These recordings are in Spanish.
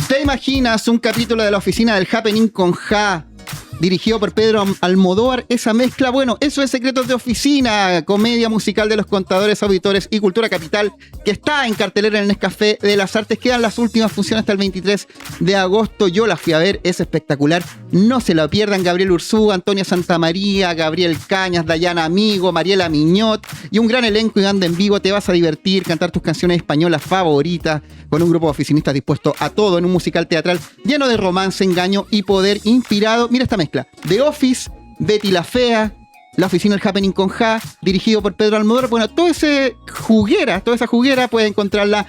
¿Te imaginas un capítulo de la oficina del Happening con Ja, dirigido por Pedro Almodóvar? Esa mezcla, bueno, eso es Secretos de Oficina, comedia musical de los contadores, auditores y Cultura Capital, que está en cartelera en el Nescafé de las Artes. Quedan las últimas funciones hasta el 23 de agosto. Yo la fui a ver, es espectacular. No se la pierdan. Gabriel Urzúa, Antonia Santamaría, Gabriel Cañas, Dayana Amigo, Mariela Miñot y un gran elenco y banda en vivo. Te vas a divertir, cantar tus canciones españolas favoritas con un grupo de oficinistas dispuesto a todo en un musical teatral lleno de romance, engaño y poder, inspirado. Mira esta mezcla: The Office, Betty la Fea, la oficina del Happening con Ja, dirigido por Pedro Almodóvar. Bueno, toda esa juguera puede encontrarla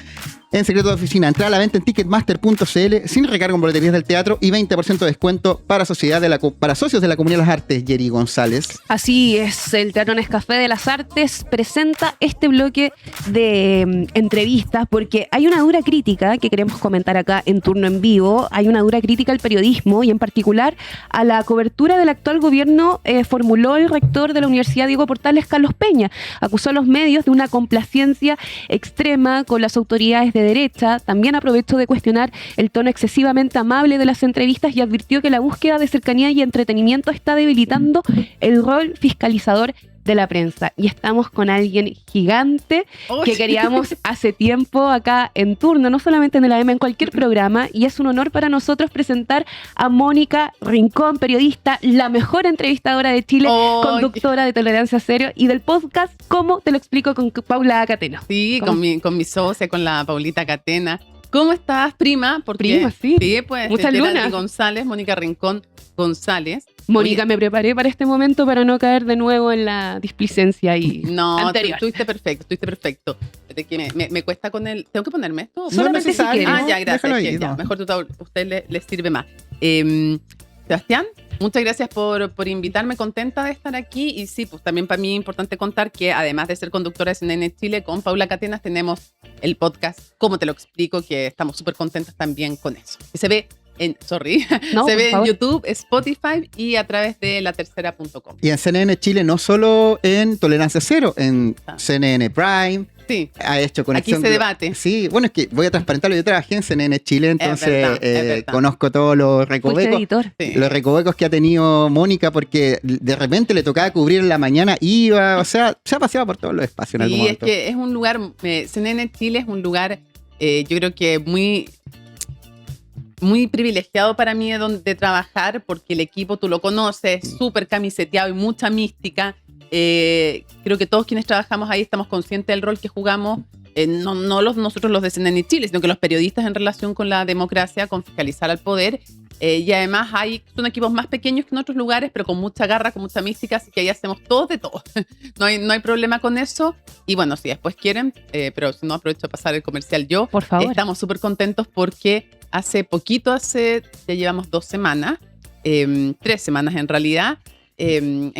en Secretos de Oficina. Entrada a la venta en ticketmaster.cl sin recargo en boleterías del teatro y 20% de descuento para socios de la Comunidad de las Artes. Yeri González. Así es, el Teatro Nescafé de las Artes presenta este bloque de entrevistas porque hay una dura crítica que queremos comentar acá en Turno en Vivo. Hay una dura crítica al periodismo y en particular a la cobertura del actual gobierno. Formuló el rector de la Universidad Diego Portales, Carlos Peña. Acusó a los medios de una complacencia extrema con las autoridades de derecha. También aprovechó de cuestionar el tono excesivamente amable de las entrevistas y advirtió que la búsqueda de cercanía y entretenimiento está debilitando el rol fiscalizador de la prensa. Y estamos con alguien gigante que queríamos hace tiempo acá en Turno, no solamente en el AM, en cualquier programa, y es un honor para nosotros presentar a Mónica Rincón, periodista, la mejor entrevistadora de Chile, conductora de Tolerancia Cero y del podcast ¿Cómo te lo explico? Con Paula Catena. Sí, con mi socia, con la Paulita Catena. ¿Cómo estás, prima? Porque, prima, sí. Sí, pues. Muchas lunas. González, Mónica Rincón González. Mónica, me preparé para este momento para no caer de nuevo en la displicencia y anterior. Estuviste perfecto. De que me cuesta con el... ¿Tengo que ponerme esto? No Solamente es necesario. ya, gracias. Ahí, Ya, no. mejor a usted les sirve más. Sebastián, muchas gracias por invitarme, contenta de estar aquí. Y sí, pues también para mí es importante contar que además de ser conductora de CNN Chile, con Paula Catenas tenemos el podcast ¿Cómo te lo explico? Que estamos súper contentas también con eso. Que se ve en YouTube, Spotify y a través de latercera.com. Y en CNN Chile, no solo en Tolerancia Cero, en CNN Prime. Sí. Ha hecho conexión. Aquí se debate. Sí, bueno, es que voy a transparentarlo. Yo trabajé en CNN Chile, entonces es verdad. conozco todos los recovecos. Editor. Sí. Los recovecos que ha tenido Mónica, porque de repente le tocaba cubrir en la mañana, iba, o sea, se ha paseado por todos los espacios en algún momento. Y es que es un lugar, CNN Chile es un lugar, yo creo que muy privilegiado para mí de trabajar, porque el equipo, tú lo conoces, súper camiseteado y mucha mística. Creo que todos quienes trabajamos ahí estamos conscientes del rol que jugamos, no nosotros los de CNN Chile, sino que los periodistas en relación con la democracia, con fiscalizar al poder. Y además son equipos más pequeños que en otros lugares, pero con mucha garra, con mucha mística, así que ahí hacemos todos de todo. No hay problema con eso. Y bueno, si después quieren, pero si no, aprovecho a pasar el comercial yo. Por favor. Estamos súper contentos porque ya llevamos 2 semanas, 3 semanas en realidad.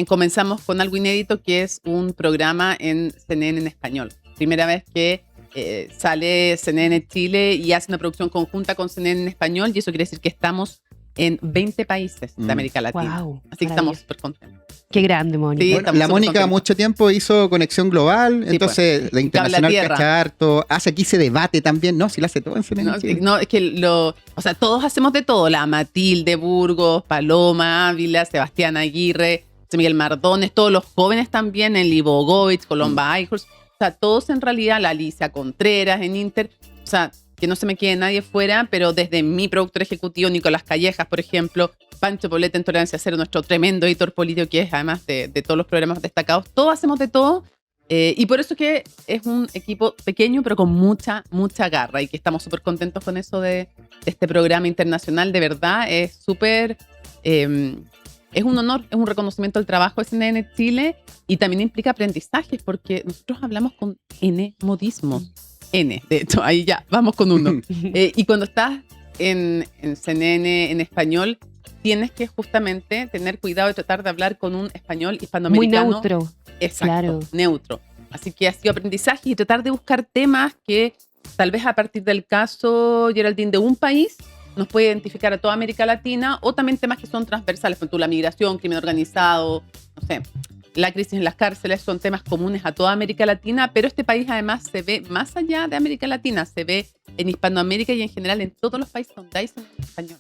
Comenzamos con algo inédito, que es un programa en CNN en español. Primera vez que sale CNN Chile y hace una producción conjunta con CNN en español, y eso quiere decir que estamos en 20 países de América Latina. Wow, así que estamos súper contentos. Qué grande, Mónica. Sí, Bueno, la Mónica contentos. mucho tiempo hizo Conexión Global, Sí, entonces pues. la internacional Cable a tierra. cacha harto, hace aquí ese debate también, ¿no? Si la hace todo en CNN Chile. No, es que todos hacemos de todo. La Matilde Burgos, Paloma Ávila, Sebastián Aguirre, Miguel Mardones, todos los jóvenes también, en Libogovich, Colomba Eichhorst. O sea, todos en realidad, la Alicia Contreras en Inter. O sea, que no se me quede nadie fuera, pero desde mi productor ejecutivo, Nicolás Callejas, por ejemplo, Pancho Poblete en Tolerancia Cero, nuestro tremendo editor político, que es además de todos los programas destacados. Todos hacemos de todo. Y por eso es que es un equipo pequeño, pero con mucha garra, y que estamos súper contentos con eso de este programa internacional. De verdad, es súper... es un honor, es un reconocimiento al trabajo de CNN Chile, y también implica aprendizajes, porque nosotros hablamos con N modismos. N, de hecho, ahí ya, vamos con uno. Y cuando estás en CNN en español, tienes que justamente tener cuidado de tratar de hablar con un español hispanoamericano. Muy neutro. Exacto, claro. Neutro. Así que ha sido aprendizaje y tratar de buscar temas que tal vez a partir del caso Geraldine de un país nos puede identificar a toda América Latina, o también temas que son transversales, por ejemplo, la migración, crimen organizado, no sé, la crisis en las cárceles son temas comunes a toda América Latina, pero este país además se ve más allá de América Latina, se ve en Hispanoamérica y en general en todos los países donde hay cine en español.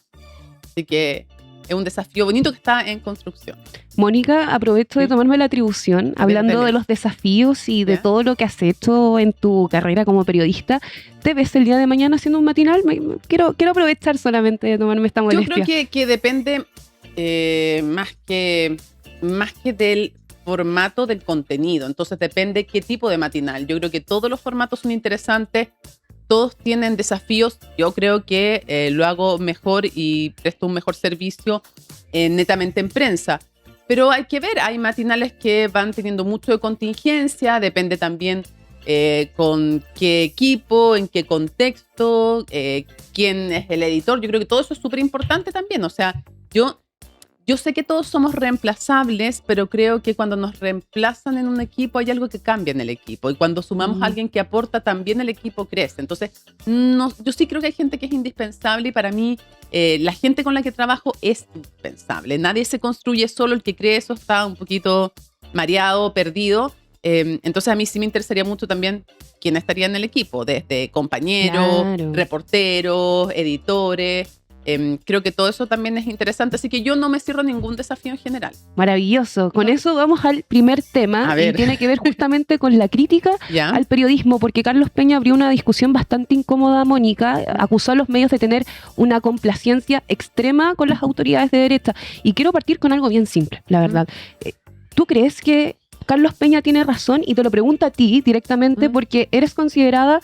Así que es un desafío bonito que está en construcción. Mónica, aprovecho de tomarme la atribución, hablando de los desafíos y de ¿Ya? todo lo que has hecho en tu carrera como periodista. ¿Te ves el día de mañana haciendo un matinal? Quiero aprovechar solamente de tomarme esta molestia. Yo creo que depende más que del formato del contenido. Entonces depende qué tipo de matinal. Yo creo que todos los formatos son interesantes, todos tienen desafíos. Yo creo que lo hago mejor y presto un mejor servicio netamente en prensa. Pero hay que ver, hay matinales que van teniendo mucho de contingencia, depende también con qué equipo, en qué contexto, quién es el editor. Yo creo que todo eso es súper importante también. O sea, yo sé que todos somos reemplazables, pero creo que cuando nos reemplazan en un equipo hay algo que cambia en el equipo. Y cuando sumamos a alguien que aporta, también el equipo crece. Entonces, yo sí creo que hay gente que es indispensable y para mí la gente con la que trabajo es indispensable. Nadie se construye solo, el que cree eso está un poquito mareado, perdido. Entonces a mí sí me interesaría mucho también quién estaría en el equipo, desde compañeros, Claro. reporteros, editores. Creo que todo eso también es interesante, así que yo no me cierro ningún desafío en general. Maravilloso. Con eso vamos al primer tema A ver. y tiene que ver justamente con la crítica ¿Ya? al periodismo, porque Carlos Peña abrió una discusión bastante incómoda, Mónica, acusó a los medios de tener una complacencia extrema con las autoridades de derecha. Y quiero partir con algo bien simple, la verdad. ¿Tú crees que Carlos Peña tiene razón? Y te lo pregunto a ti directamente porque eres considerada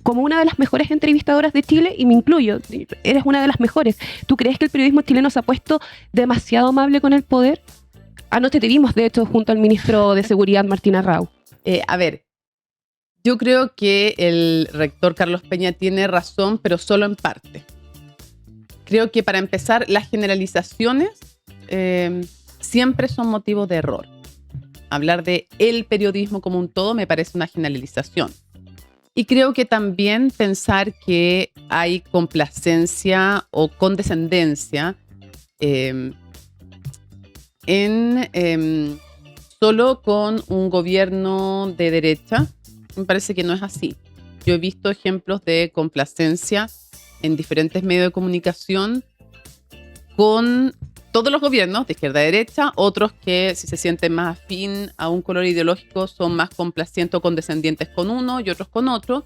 como una de las mejores entrevistadoras de Chile, y me incluyo, eres una de las mejores. ¿Tú crees que el periodismo chileno se ha puesto demasiado amable con el poder? Anoche te vimos, de hecho, junto al ministro de Seguridad, Martín Arrau. A ver, yo creo que el rector Carlos Peña tiene razón, pero solo en parte. Creo que para empezar, las generalizaciones siempre son motivo de error. Hablar de el periodismo como un todo me parece una generalización. Y creo que también pensar que hay complacencia o condescendencia solo con un gobierno de derecha, me parece que no es así. Yo he visto ejemplos de complacencia en diferentes medios de comunicación con todos los gobiernos, de izquierda a derecha, otros que si se sienten más afín a un color ideológico son más complacientes o condescendientes con uno y otros con otro.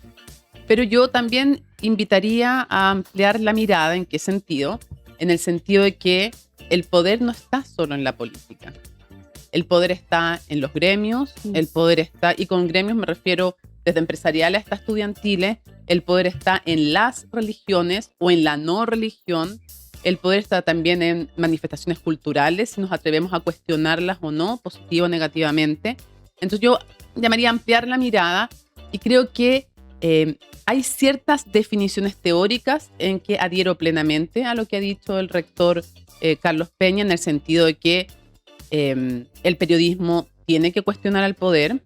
Pero yo también invitaría a ampliar la mirada. ¿En qué sentido? En el sentido de que el poder no está solo en la política. El poder está en los gremios, el poder está, y con gremios me refiero desde empresariales hasta estudiantiles, el poder está en las religiones o en la no religión. El poder está también en manifestaciones culturales, si nos atrevemos a cuestionarlas o no, positivo o negativamente. Entonces yo llamaría a ampliar la mirada y creo que hay ciertas definiciones teóricas en que adhiero plenamente a lo que ha dicho el rector Carlos Peña, en el sentido de que el periodismo tiene que cuestionar al poder.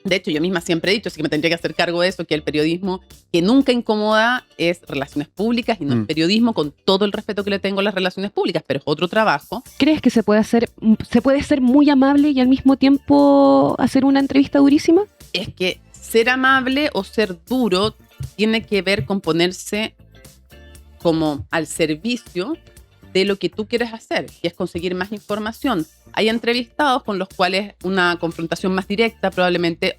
De hecho, yo misma siempre he dicho, así que me tendría que hacer cargo de eso, que el periodismo que nunca incomoda es relaciones públicas y no es periodismo, con todo el respeto que le tengo a las relaciones públicas, pero es otro trabajo. ¿Crees que se puede ser muy amable y al mismo tiempo hacer una entrevista durísima? Es que ser amable o ser duro tiene que ver con ponerse como al servicio de lo que tú quieres hacer, y es conseguir más información. Hay entrevistados con los cuales una confrontación más directa probablemente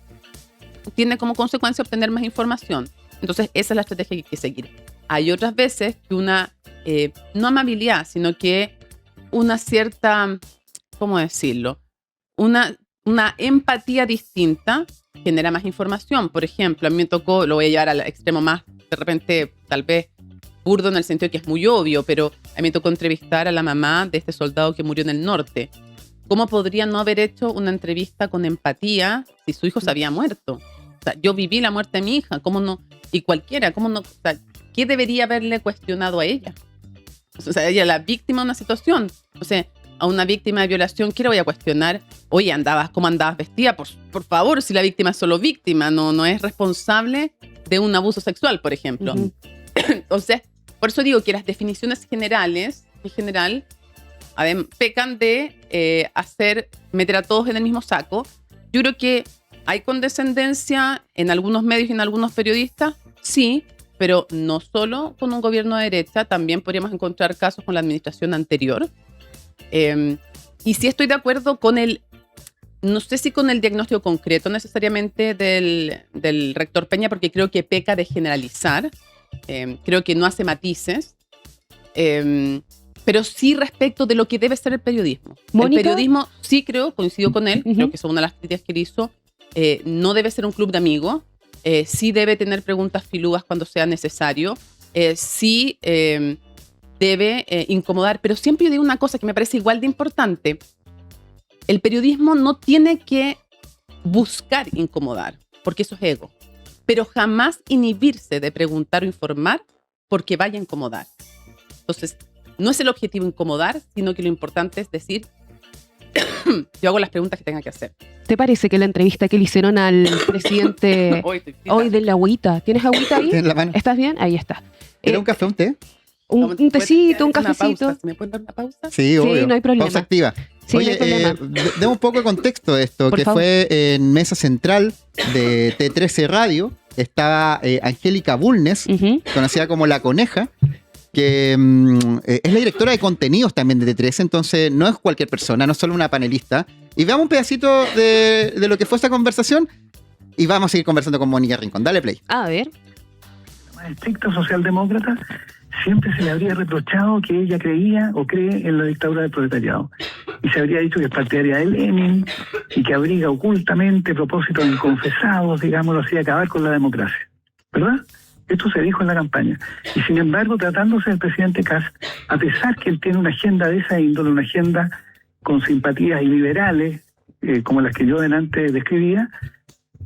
tiene como consecuencia obtener más información. Entonces esa es la estrategia que hay que seguir. Hay otras veces que una, no amabilidad, sino que una cierta, ¿cómo decirlo? Una empatía distinta genera más información. Por ejemplo, a mí me tocó, lo voy a llevar al extremo más, de repente, tal vez burdo en el sentido que es muy obvio, pero a mí me tocó entrevistar a la mamá de este soldado que murió en el norte. ¿Cómo podría no haber hecho una entrevista con empatía si su hijo se había muerto? O sea, yo viví la muerte de mi hija, ¿cómo no? Y cualquiera, ¿cómo no? O sea, ¿qué debería haberle cuestionado a ella? O sea, ella es la víctima de una situación. O sea, a una víctima de violación, ¿qué le voy a cuestionar? Oye, ¿cómo andabas vestida? Por favor, si la víctima es solo víctima, no es responsable de un abuso sexual, por ejemplo. Entonces, por eso digo que las definiciones generales, en general, pecan de meter a todos en el mismo saco. Yo creo que hay condescendencia en algunos medios y en algunos periodistas, sí, pero no solo con un gobierno de derecha, también podríamos encontrar casos con la administración anterior. Y sí estoy de acuerdo con no sé si con el diagnóstico concreto necesariamente del rector Peña, porque creo que peca de generalizar, creo que no hace matices, pero sí respecto de lo que debe ser el periodismo. ¿Mónica? El periodismo, sí coincido con él, Ujú. creo que es una de las críticas que él hizo, no debe ser un club de amigos, sí debe tener preguntas filúas cuando sea necesario, sí debe incomodar, pero siempre yo digo una cosa que me parece igual de importante. El periodismo no tiene que buscar incomodar, porque eso es ego, pero jamás inhibirse de preguntar o informar porque vaya a incomodar. Entonces, no es el objetivo incomodar, sino que lo importante es decir, yo hago las preguntas que tenga que hacer. ¿Te parece que la entrevista que le hicieron al presidente hoy de la agüita? ¿Tienes agüita ahí? En la mano. ¿Estás bien? Ahí está. ¿Era un café, un té? Un tecito, un Una cafecito. pausa. ¿Se me puede dar una pausa? Sí, obvio. no hay problema. Pausa activa. Sí, Oye, no hay problema. demos un poco de contexto de esto, Por que favor. fue en Mesa Central de T13 Radio. Estaba Angélica Bulnes, Ujú. conocida como La Coneja, que es la directora de contenidos también de T13, entonces no es cualquier persona, no es solo una panelista. Y veamos un pedacito de lo que fue esta conversación y vamos a seguir conversando con Mónica Rincón. Dale play. A ver. Más estricta socialdemócrata, siempre se le habría reprochado que ella creía o cree en la dictadura del proletariado. Y se habría dicho que es partidaria de Lenin y que abriga ocultamente propósitos inconfesados, digámoslo así, acabar con la democracia. ¿Verdad? Esto se dijo en la campaña. Y sin embargo, tratándose del presidente Kast, a pesar que él tiene una agenda de esa índole, una agenda con simpatías liberales, como las que yo delante describía,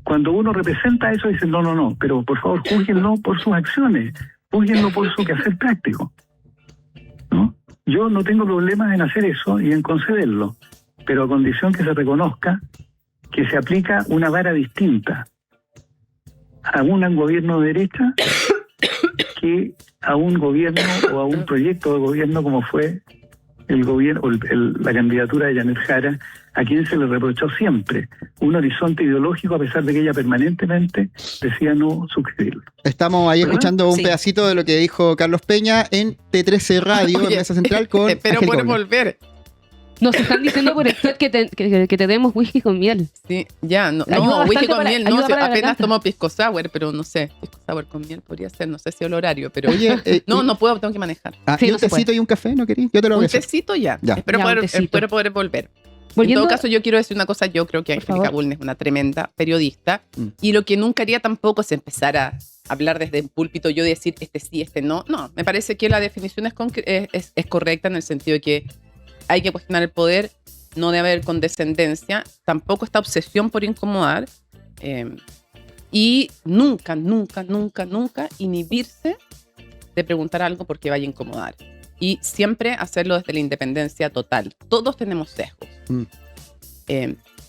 cuando uno representa eso, dice, no, pero por favor, júzguenlo por sus acciones, júzguenlo por su quehacer práctico, ¿no? Yo no tengo problemas en hacer eso y en concederlo, pero a condición que se reconozca que se aplica una vara distinta a un gobierno de derecha que a un gobierno o a un proyecto de gobierno como fue el gobierno, la candidatura de Janet Jara, a quien se le reprochó siempre un horizonte ideológico, a pesar de que ella permanentemente decía no suscribirlo. Estamos ahí ¿Verdad? escuchando un Sí. pedacito de lo que dijo Carlos Peña en T13 Radio, Oye, en Mesa Central, con espero Angélica poder Bulnes. volver. Nos están diciendo por el chat que te demos whisky con miel. Sí, ya, no, Ayuda no bastante whisky con para- miel, ayuda no, para la apenas garganta. tomo pisco sour, pero no sé, pisco sour con miel podría ser, no sé si el horario, pero Oye, no puedo, tengo que manejar. Ah, Sí, ¿y no un se tecito y un café? ¿No querías? Yo te lo voy a Un hacer. tecito ya, Ya. Espero, Ya, un poder, tecito. espero poder volver. Volviendo, En todo caso, yo quiero decir una cosa, yo creo que Por Angélica favor. Bulnes es una tremenda periodista y lo que nunca haría tampoco es empezar a hablar desde el púlpito, yo decir este sí, este no. No, me parece que la definición es correcta en el sentido de que hay que cuestionar el poder, no debe haber condescendencia, tampoco esta obsesión por incomodar y nunca inhibirse de preguntar algo porque vaya a incomodar. Y siempre hacerlo desde la independencia total. Todos tenemos sesgos. Mm.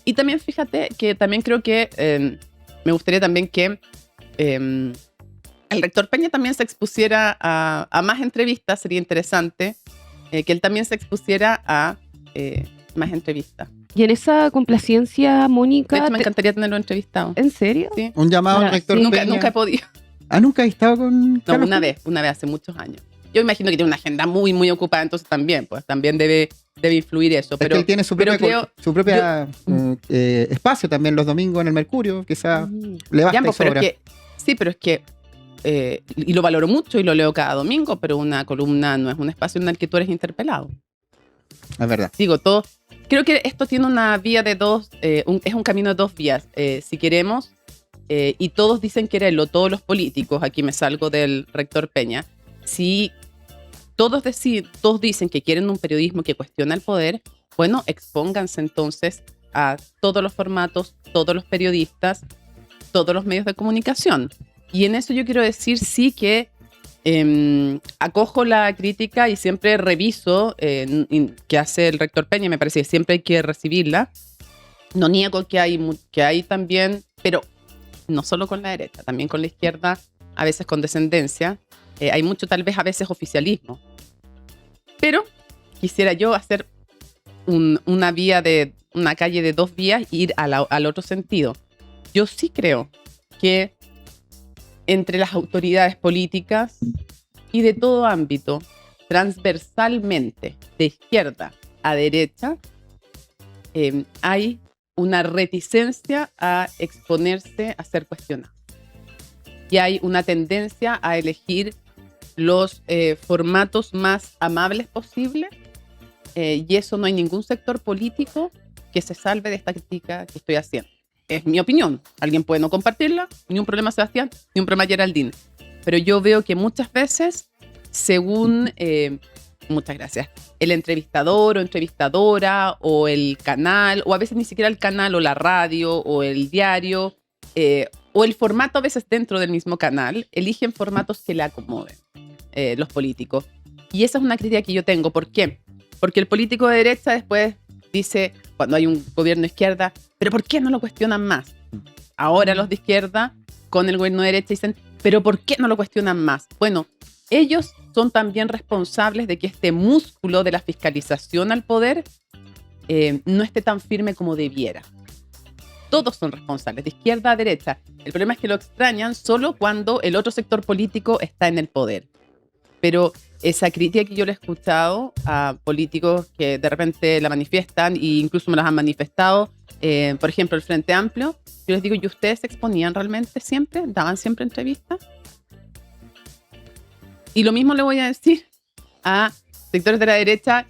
Y también fíjate que también creo que me gustaría también que el rector Peña también se expusiera a más entrevistas. Sería interesante que él también se expusiera a más entrevistas. y en esa complacencia, De Mónica. hecho, me encantaría tenerlo entrevistado. ¿En serio? Sí. Un llamado al Ahora, rector sí. Peña. Nunca he podido. Ah, ¿nunca has estado con No, Carlos una Peña? vez, hace muchos años. Yo imagino que tiene una agenda muy, muy ocupada, entonces también debe influir eso. Es Pero, que él tiene su pero propia, creo- su propia espacio también los domingos en el Mercurio, quizá le basta Ya, y pues, pero sobra. es que, y lo valoro mucho y lo leo cada domingo, pero una columna no es un espacio en el que tú eres interpelado. Es verdad. Digo, todo, creo que esto tiene una vía de dos, es un camino de dos vías, si queremos, y todos dicen quererlo, todos los políticos, aquí me salgo del rector Peña, si todos dicen que quieren un periodismo que cuestiona el poder, bueno, expónganse entonces a todos los formatos, todos los periodistas, todos los medios de comunicación. Y en eso yo quiero decir sí que acojo la crítica y siempre reviso que hace el rector Peña, me parece que siempre hay que recibirla. No niego que hay también, pero no solo con la derecha, también con la izquierda, a veces con descendencia. Hay mucho, tal vez, a veces oficialismo. Pero quisiera yo hacer una calle de 2 vías e ir al otro sentido. Yo sí creo que entre las autoridades políticas y de todo ámbito, transversalmente, de izquierda a derecha, hay una reticencia a exponerse a ser cuestionado. Y hay una tendencia a elegir los formatos más amables posibles, y eso no hay ningún sector político que se salve de esta crítica que estoy haciendo. Es mi opinión. Alguien puede no compartirla, ni un problema, Sebastián, ni un problema, Geraldine. Pero yo veo que muchas veces, según, muchas gracias, el entrevistador o entrevistadora o el canal, o a veces ni siquiera el canal o la radio o el diario, o el formato a veces dentro del mismo canal, eligen formatos que le acomoden los políticos. Y esa es una crítica que yo tengo. ¿Por qué? Porque el político de derecha después dice, cuando hay un gobierno de izquierda, ¿pero por qué no lo cuestionan más? Ahora los de izquierda con el gobierno de derecha dicen, ¿pero por qué no lo cuestionan más? Bueno, ellos son también responsables de que este músculo de la fiscalización al poder no esté tan firme como debiera. Todos son responsables, de izquierda a derecha. El problema es que lo extrañan solo cuando el otro sector político está en el poder. Pero esa crítica que yo le he escuchado a políticos que de repente la manifiestan e incluso me las han manifestado, por ejemplo, el Frente Amplio, yo les digo, ¿y ustedes se exponían realmente siempre? ¿Daban siempre entrevistas? Y lo mismo le voy a decir a sectores de la derecha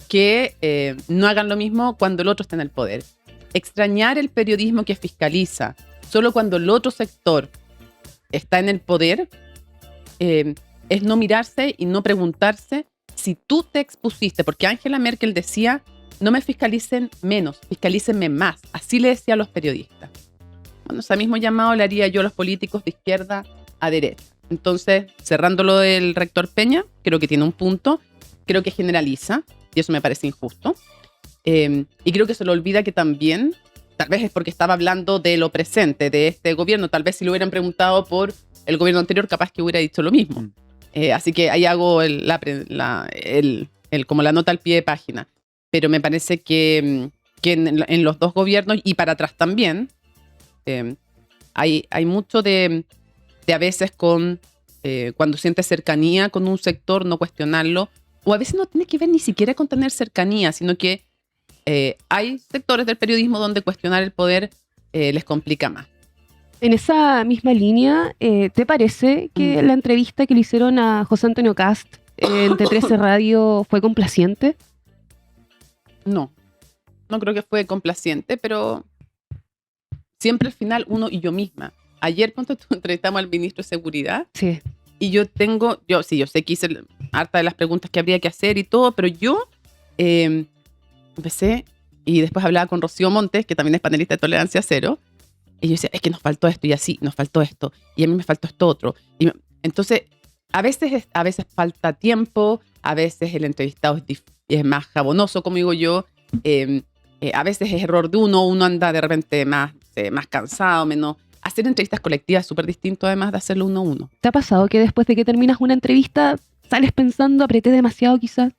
que no hagan lo mismo cuando el otro está en el poder. Extrañar el periodismo que fiscaliza solo cuando el otro sector está en el poder es no mirarse y no preguntarse si tú te expusiste, porque Angela Merkel decía, no me fiscalicen menos, fiscalícenme más. Así le decía a los periodistas. Bueno, ese mismo llamado le haría yo a los políticos de izquierda a derecha. Entonces, cerrando lo del rector Peña, creo que tiene un punto, creo que generaliza, y eso me parece injusto. Y creo que se le olvida que también, tal vez es porque estaba hablando de lo presente, de este gobierno, tal vez si lo hubieran preguntado por el gobierno anterior, capaz que hubiera dicho lo mismo. Así que ahí hago como la nota al pie de página. Pero me parece que en los dos gobiernos, y para atrás también, hay mucho de a veces cuando sientes cercanía con un sector, no cuestionarlo, o a veces no tiene que ver ni siquiera con tener cercanía, sino que hay sectores del periodismo donde cuestionar el poder les complica más. En esa misma línea, ¿te parece que la entrevista que le hicieron a José Antonio Cast en T13 Radio fue complaciente? No creo que fue complaciente, pero siempre al final uno y yo misma. Ayer entrevistamos al ministro de Seguridad. Sí. Y yo sé que hice harta de las preguntas que habría que hacer y todo, pero yo empecé y después hablaba con Rocío Montes, que también es panelista de Tolerancia Cero, y yo decía, es que nos faltó esto y así, nos faltó esto, y a mí me faltó esto otro. Entonces, a veces falta tiempo, a veces el entrevistado es más jabonoso, como digo yo, a veces es error de uno anda de repente más cansado, menos. Hacer entrevistas colectivas es súper distinto además de hacerlo uno a uno. ¿Te ha pasado que después de que terminas una entrevista sales pensando, apreté demasiado quizás?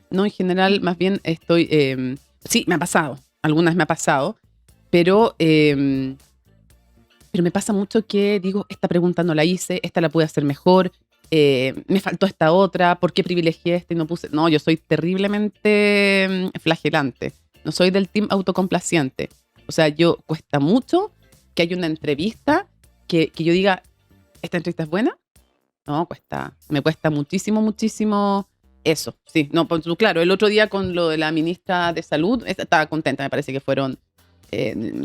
No, en general más bien estoy... sí, me ha pasado, algunas me ha pasado, pero me pasa mucho que digo, esta pregunta no la hice, esta la pude hacer mejor, me faltó esta otra, ¿por qué privilegié esta y no puse? No, yo soy terriblemente flagelante, no soy del team autocomplaciente. O sea, cuesta mucho que haya una entrevista que yo diga, ¿esta entrevista es buena? No, me cuesta muchísimo eso. Sí, no, pues, claro, el otro día con lo de la ministra de Salud, estaba contenta, me parece que fueron,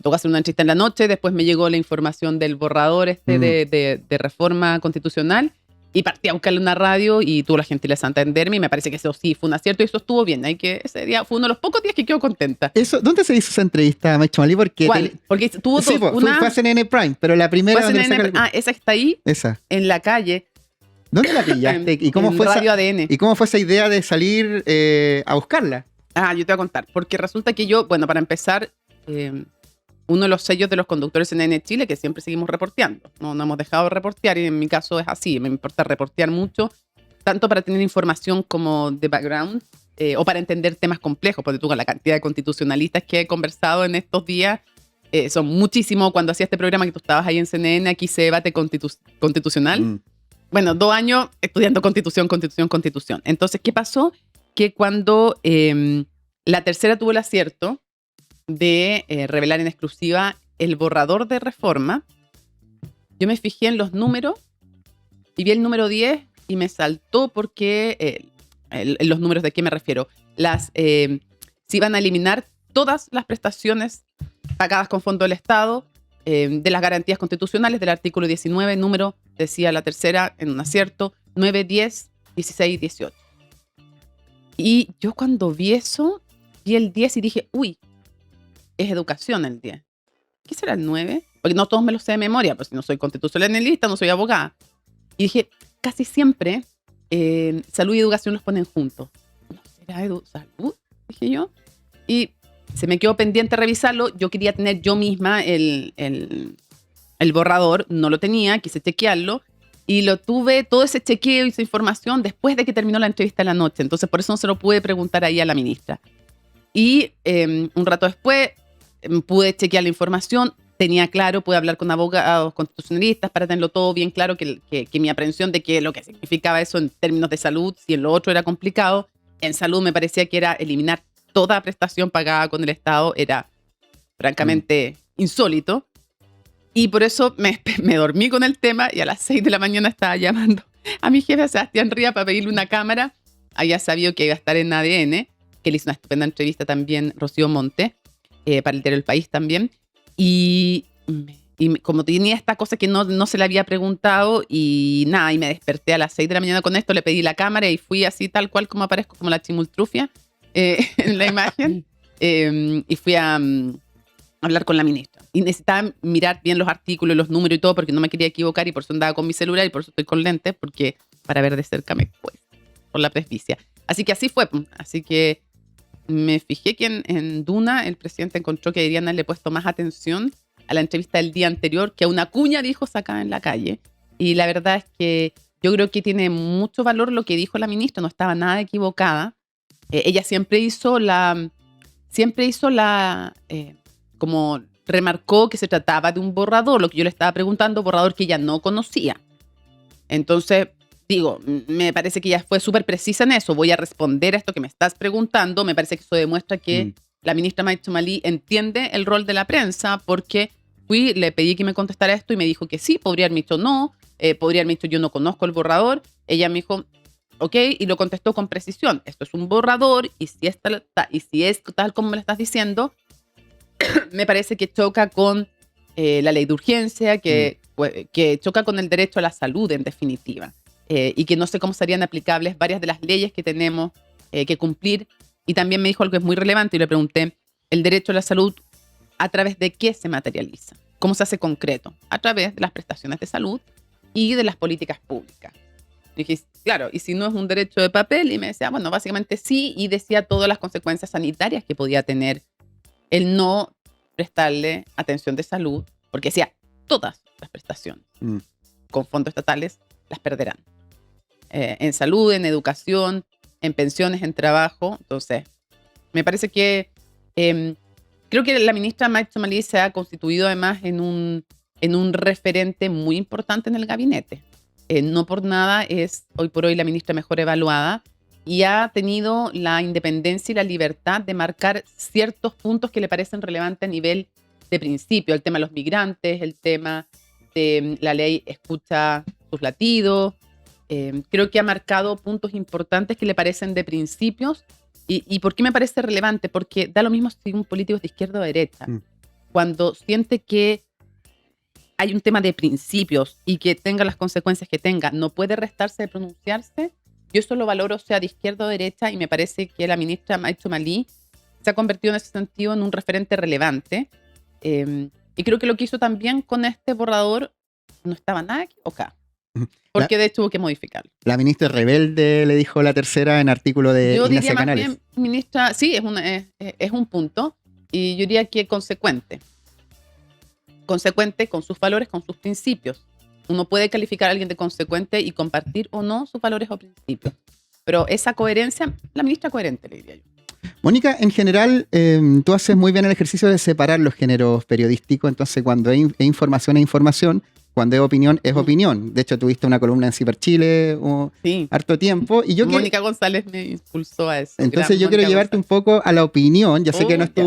tocó hacer una entrevista en la noche, después me llegó la información del borrador de reforma constitucional, y partí a buscarle una radio y tuvo la gentileza de entenderme, y me parece que eso sí fue un acierto y eso estuvo bien. Ese día fue uno de los pocos días que quedo contenta. ¿Dónde se hizo esa entrevista, Maicho Malí? ¿Cuál? Porque tuvo sí, dos. Fue a CNN Prime, pero la primera... Esa que está ahí, esa. En la calle. ¿Dónde la pillaste? ¿Y cómo en fue Radio ADN. ¿Y cómo fue esa idea de salir a buscarla? Yo te voy a contar. Porque resulta que para empezar... uno de los sellos de los conductores en ADN Chile, que siempre seguimos reporteando. No hemos dejado de reportear y en mi caso es así. Me importa reportear mucho, tanto para tener información como de background, o para entender temas complejos, porque tú con la cantidad de constitucionalistas que he conversado en estos días, son muchísimos. Cuando hacía este programa que tú estabas ahí en CNN, aquí se debate constitucional. Bueno, 2 años estudiando constitución. Entonces, ¿qué pasó? Que cuando la tercera tuvo el acierto de revelar en exclusiva el borrador de reforma, yo me fijé en los números y vi el número 10 y me saltó porque, los números de qué me refiero, se iban a eliminar todas las prestaciones pagadas con fondo del Estado, de las garantías constitucionales del artículo 19, número, decía la tercera en un acierto, 9, 10, 16, 18. Y yo cuando vi eso, vi el 10 y dije, uy, es educación el 10. ¿Qué será el 9? Porque no todos me lo sé de memoria, pues si no soy constitucionalista, no soy abogada. Y dije, casi siempre salud y educación los ponen juntos. ¿No será salud? Dije yo. Y se me quedó pendiente revisarlo. Yo quería tener yo misma el borrador. No lo tenía, quise chequearlo. Y lo tuve, todo ese chequeo y esa información después de que terminó la entrevista de la noche. Entonces, por eso no se lo pude preguntar ahí a la ministra. Y un rato después pude chequear la información. Tenía claro, pude hablar con abogados constitucionalistas para tenerlo todo bien claro, que mi aprehensión de que lo que significaba eso en términos de salud, si en lo otro era complicado, en salud me parecía que era eliminar toda prestación pagada con el Estado, era francamente insólito. Y por eso me dormí con el tema y a las 6 de la mañana estaba llamando a mi jefe, a Sebastián Rivas, para pedirle una cámara. Había sabido que iba a estar en ADN, que le hizo una estupenda entrevista también Rocío Monte, para el diario El País también. Y como tenía esta cosa que no se le había preguntado y nada, y me desperté a las 6 de la mañana con esto, le pedí la cámara y fui así tal cual como aparezco, como la chimultrufia en la imagen, y fui a hablar con la ministra. Y necesitaba mirar bien los artículos, los números y todo, porque no me quería equivocar y por eso andaba con mi celular y por eso estoy con lentes, porque para ver de cerca me cuesta por la presbicia. Así que así fue. Así que me fijé que en Duna el presidente encontró que deberían haberle puesto más atención a la entrevista del día anterior que a una cuña dijo sacada en la calle. Y la verdad es que yo creo que tiene mucho valor lo que dijo la ministra, no estaba nada equivocada. Ella siempre hizo como remarcó que se trataba de un borrador, lo que yo le estaba preguntando, borrador que ella no conocía. Entonces, digo, me parece que ella fue súper precisa en eso. Voy a responder a esto que me estás preguntando. Me parece que eso demuestra que la ministra Maya Tchomalí entiende el rol de la prensa, porque le pedí que me contestara esto y me dijo que sí, podría haberme dicho no, podría haberme dicho yo no conozco el borrador. Ella me dijo, ok, y lo contestó con precisión. Esto es un borrador y si es tal como me lo estás diciendo, me parece que choca con la ley de urgencia, que choca con el derecho a la salud en definitiva. Y que no sé cómo serían aplicables varias de las leyes que tenemos que cumplir. Y también me dijo algo que es muy relevante y le pregunté, ¿el derecho a la salud a través de qué se materializa? ¿Cómo se hace concreto? A través de las prestaciones de salud y de las políticas públicas. Y dije, claro, ¿y si no es un derecho de papel? Y me decía, bueno, básicamente sí, y decía todas las consecuencias sanitarias que podía tener el no prestarle atención de salud, porque decía, todas las prestaciones con fondos estatales las perderán. En salud, en educación, en pensiones, en trabajo. Entonces, me parece que creo que la ministra Maya Tchomalí se ha constituido además en un referente muy importante en el gabinete. No por nada es hoy por hoy la ministra mejor evaluada y ha tenido la independencia y la libertad de marcar ciertos puntos que le parecen relevantes a nivel de principio. El tema de los migrantes, el tema de la ley escucha sus latidos. Creo que ha marcado puntos importantes que le parecen de principios. ¿Y por qué me parece relevante? Porque da lo mismo si un político es de izquierda o de derecha. Cuando siente que hay un tema de principios y que tenga las consecuencias que tenga, no puede restarse de pronunciarse. Yo eso lo valoro, sea de izquierda o derecha, y me parece que la ministra Maya Tchomalí se ha convertido en ese sentido en un referente relevante. Y creo que lo que hizo también con este borrador no estaba nada equivocado. Porque de hecho hubo que modificarlo. La ministra rebelde, le dijo la tercera en artículo de Yo Ignacia diría más Canales. bien, ministra, sí, es un punto. Y yo diría que consecuente. Consecuente con sus valores, con sus principios. Uno puede calificar a alguien de consecuente y compartir o no sus valores o principios. Pero esa coherencia, la ministra coherente, le diría yo. Mónica, en general, tú haces muy bien el ejercicio de separar los géneros periodísticos, entonces cuando hay información es información, cuando hay opinión es opinión. De hecho, tuviste una columna en Ciberchile Sí. harto tiempo. Y Mónica González me impulsó a eso. Entonces yo Gran quiero Mónica llevarte un González. poco a la opinión. Ya sé que no es ya.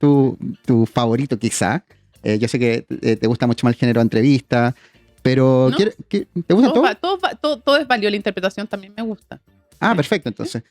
tu favorito quizá. Yo sé que te gusta mucho más el género de entrevista, pero ¿No? ¿te gusta todo? Todo es válido, la interpretación también me gusta. Ah, perfecto, entonces.